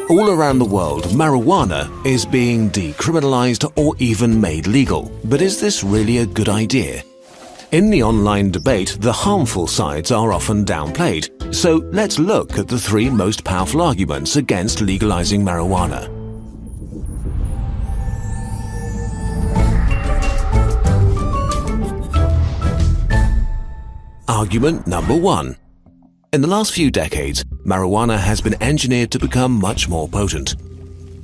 All around the world, marijuana is being decriminalized or even made legal. But is this really a good idea? In the online debate, the harmful sides are often downplayed. So let's look at the three most powerful arguments against legalizing marijuana. Argument number 1. In the last few decades, marijuana has been engineered to become much more potent.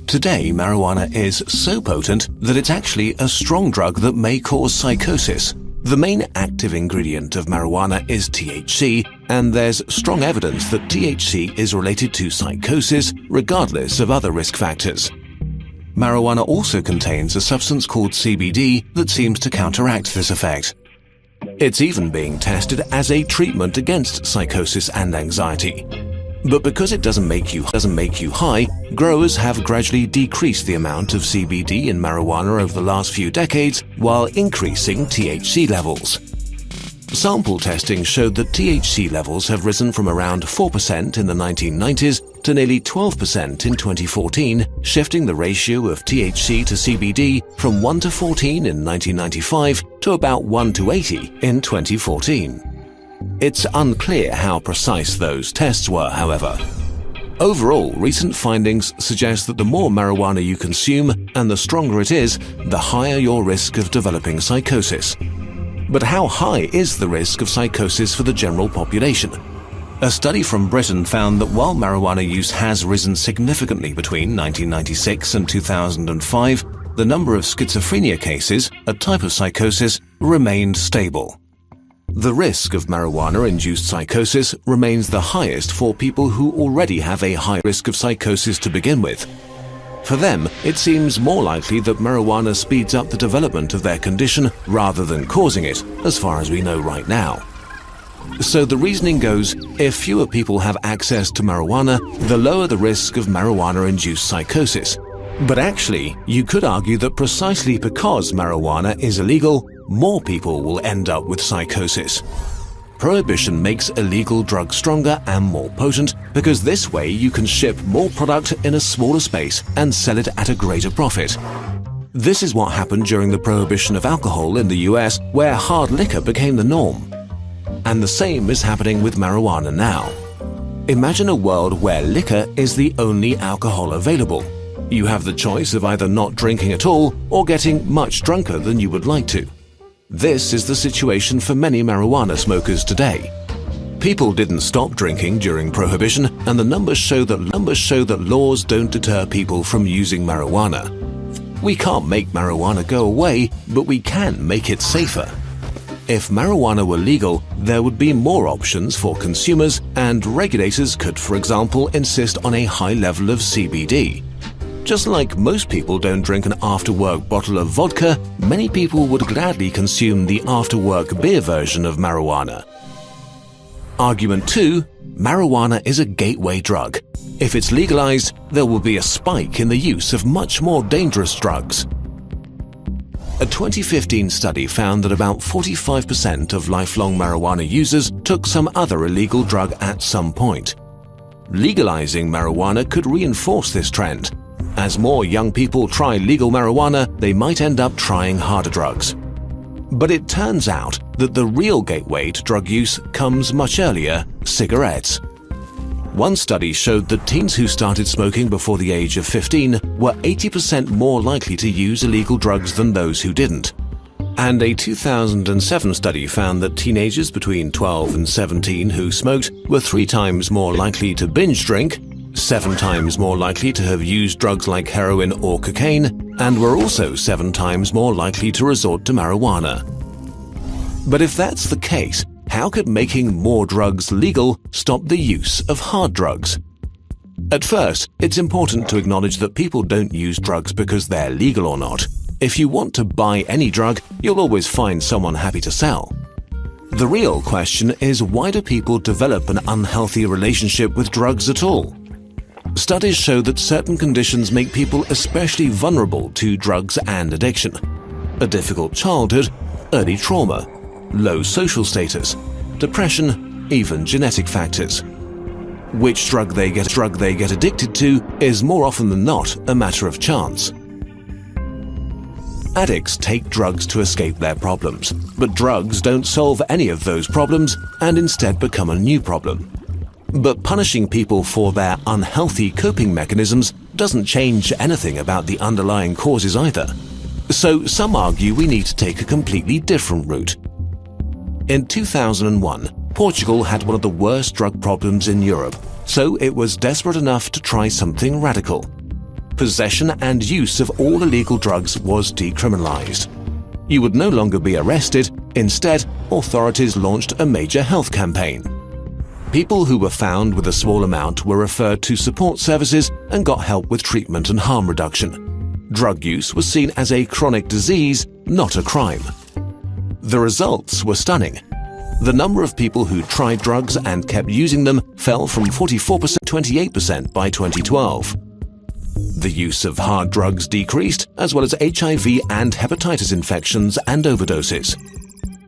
Today, marijuana is so potent that it's actually a strong drug that may cause psychosis. The main active ingredient of marijuana is THC, and there's strong evidence that THC is related to psychosis regardless of other risk factors. Marijuana also contains a substance called CBD that seems to counteract this effect. It's even being tested as a treatment against psychosis and anxiety. But because it doesn't make you high, growers have gradually decreased the amount of CBD in marijuana over the last few decades while increasing THC levels. Sample testing showed that THC levels have risen from around 4% in the 1990s to nearly 12% in 2014, shifting the ratio of THC to CBD from 1 to 14 in 1995 to about 1 to 80 in 2014. It's unclear how precise those tests were, however. Overall, recent findings suggest that the more marijuana you consume and the stronger it is, the higher your risk of developing psychosis. But how high is the risk of psychosis for the general population? A study from Britain found that while marijuana use has risen significantly between 1996 and 2005, the number of schizophrenia cases, a type of psychosis, remained stable. The risk of marijuana-induced psychosis remains the highest for people who already have a high risk of psychosis to begin with. For them, it seems more likely that marijuana speeds up the development of their condition rather than causing it, as far as we know right now. So the reasoning goes, if fewer people have access to marijuana, the lower the risk of marijuana-induced psychosis. But actually, you could argue that precisely because marijuana is illegal, more people will end up with psychosis. Prohibition makes illegal drugs stronger and more potent because this way you can ship more product in a smaller space and sell it at a greater profit. This is what happened during the prohibition of alcohol in the US, where hard liquor became the norm. And the same is happening with marijuana now. Imagine a world where liquor is the only alcohol available. You have the choice of either not drinking at all or getting much drunker than you would like to. This is the situation for many marijuana smokers today. People didn't stop drinking during Prohibition, and the numbers show that laws don't deter people from using marijuana. We can't make marijuana go away, but we can make it safer. If marijuana were legal, there would be more options for consumers, and regulators could, for example, insist on a high level of CBD. Just like most people don't drink an after-work bottle of vodka, many people would gladly consume the after-work beer version of marijuana. Argument 2. Marijuana is a gateway drug. If it's legalized, there will be a spike in the use of much more dangerous drugs. A 2015 study found that about 45% of lifelong marijuana users took some other illegal drug at some point. Legalizing marijuana could reinforce this trend. As more young people try legal marijuana, they might end up trying harder drugs. But it turns out that the real gateway to drug use comes much earlier: cigarettes. One study showed that teens who started smoking before the age of 15 were 80% more likely to use illegal drugs than those who didn't. And a 2007 study found that teenagers between 12 and 17 who smoked were 3 times more likely to binge drink, 7 times more likely to have used drugs like heroin or cocaine, and were also 7 times more likely to resort to marijuana. But if that's the case, how could making more drugs legal stop the use of hard drugs? At first, it's important to acknowledge that people don't use drugs because they're legal or not. If you want to buy any drug, you'll always find someone happy to sell. The real question is, why do people develop an unhealthy relationship with drugs at all? Studies show that certain conditions make people especially vulnerable to drugs and addiction. A difficult childhood, early trauma, low social status, depression, even genetic factors. Which drug they get addicted to is more often than not a matter of chance. Addicts take drugs to escape their problems, but drugs don't solve any of those problems and instead become a new problem. But punishing people for their unhealthy coping mechanisms doesn't change anything about the underlying causes either. So some argue we need to take a completely different route. In 2001, Portugal had one of the worst drug problems in Europe, so it was desperate enough to try something radical. Possession and use of all illegal drugs was decriminalized. You would no longer be arrested. Instead, authorities launched a major health campaign. People who were found with a small amount were referred to support services and got help with treatment and harm reduction. Drug use was seen as a chronic disease, not a crime. The results were stunning. The number of people who tried drugs and kept using them fell from 44% to 28% by 2012. The use of hard drugs decreased, as well as HIV and hepatitis infections and overdoses.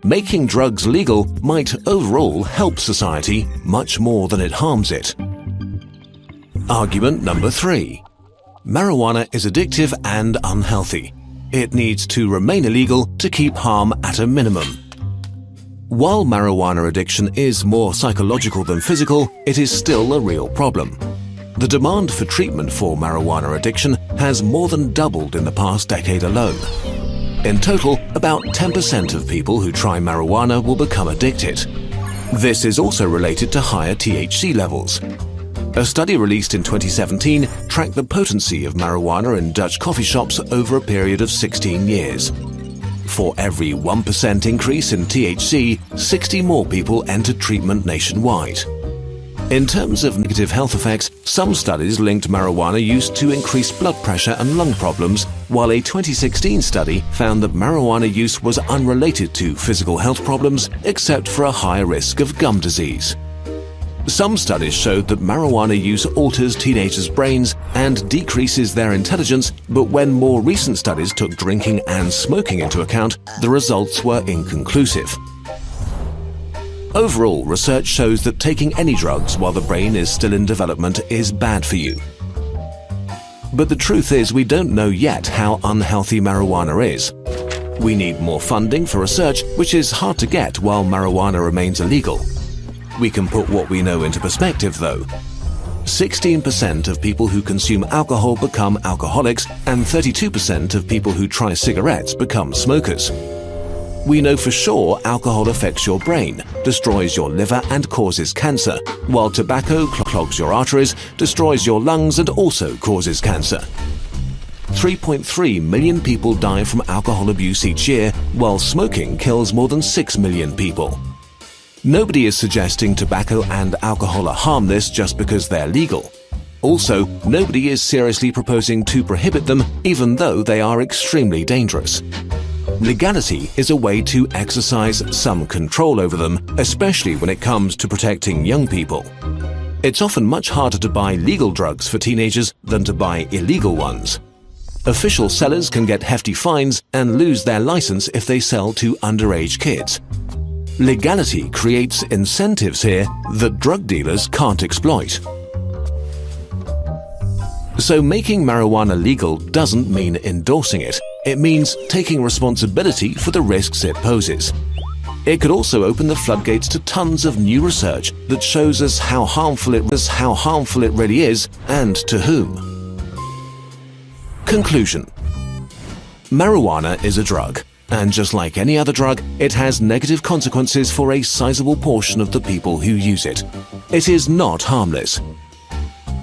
Making drugs legal might overall help society much more than it harms it. Argument number 3. Marijuana is addictive and unhealthy. It needs to remain illegal to keep harm at a minimum. While marijuana addiction is more psychological than physical, it is still a real problem. The demand for treatment for marijuana addiction has more than doubled in the past decade alone. In total, about 10% of people who try marijuana will become addicted. This is also related to higher THC levels. A study released in 2017 tracked the potency of marijuana in Dutch coffee shops over a period of 16 years. For every 1% increase in THC, 60 more people entered treatment nationwide. In terms of negative health effects, some studies linked marijuana use to increased blood pressure and lung problems, while a 2016 study found that marijuana use was unrelated to physical health problems except for a higher risk of gum disease. Some studies showed that marijuana use alters teenagers' brains and decreases their intelligence, but when more recent studies took drinking and smoking into account, the results were inconclusive. Overall, research shows that taking any drugs while the brain is still in development is bad for you. But the truth is, we don't know yet how unhealthy marijuana is. We need more funding for research, which is hard to get while marijuana remains illegal. We can put what we know into perspective, though. 16% of people who consume alcohol become alcoholics, and 32% of people who try cigarettes become smokers. We know for sure alcohol affects your brain, destroys your liver and causes cancer, while tobacco clogs your arteries, destroys your lungs and also causes cancer. 3.3 million people die from alcohol abuse each year, while smoking kills more than 6 million people. Nobody is suggesting tobacco and alcohol are harmless just because they're legal. Also, nobody is seriously proposing to prohibit them, even though they are extremely dangerous. Legality is a way to exercise some control over them, especially when it comes to protecting young people. It's often much harder to buy legal drugs for teenagers than to buy illegal ones. Official sellers can get hefty fines and lose their license if they sell to underage kids. Legality creates incentives here that drug dealers can't exploit. So making marijuana legal doesn't mean endorsing it. It means taking responsibility for the risks it poses. It could also open the floodgates to tons of new research that shows us how harmful it really is and to whom. Conclusion. Marijuana is a drug, and just like any other drug, it has negative consequences for a sizable portion of the people who use it. It is not harmless.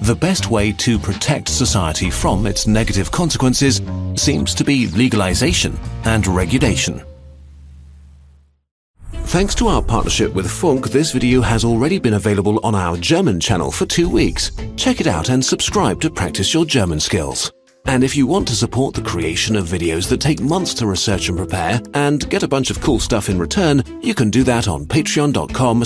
The best way to protect society from its negative consequences seems to be legalization and regulation. Thanks to our partnership with Funk, this video has already been available on our German channel for 2 weeks. Check it out and subscribe to practice your German skills. And if you want to support the creation of videos that take months to research and prepare and get a bunch of cool stuff in return, you can do that on patreon.com.